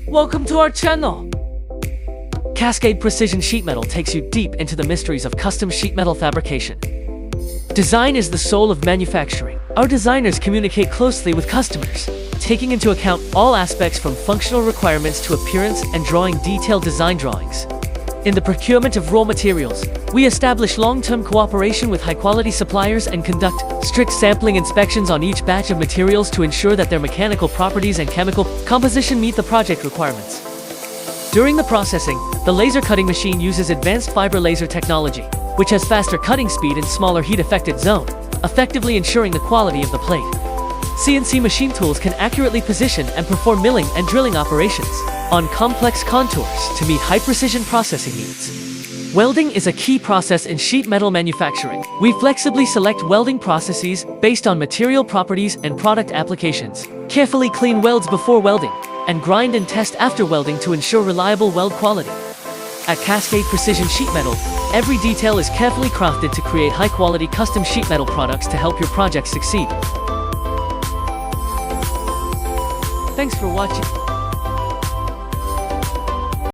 Welcome to our channel! Cascade Precision Sheet Metal takes you deep into the mysteries of custom sheet metal fabrication. Design is the soul of manufacturing. Our designers communicate closely with customers, taking into account all aspects from functional requirements to appearance and drawing detailed design drawings. In the procurement of raw materials, we establish long-term cooperation with high-quality suppliers and conduct strict sampling inspections on each batch of materials to ensure that their mechanical properties and chemical composition meet the project requirements. During the processing, the laser cutting machine uses advanced fiber laser technology, which has faster cutting speed and smaller heat-affected zone, effectively ensuring the quality of the plate. CNC machine tools can accurately position and perform milling and drilling operations on complex contours to meet high-precision processing needs. Welding is a key process in sheet metal manufacturing. We flexibly select welding processes based on material properties and product applications, carefully clean welds before welding, and grind and test after welding to ensure reliable weld quality. At Cascade Precision Sheet Metal, every detail is carefully crafted to create high-quality custom sheet metal products to help your project succeed. Thanks for watching.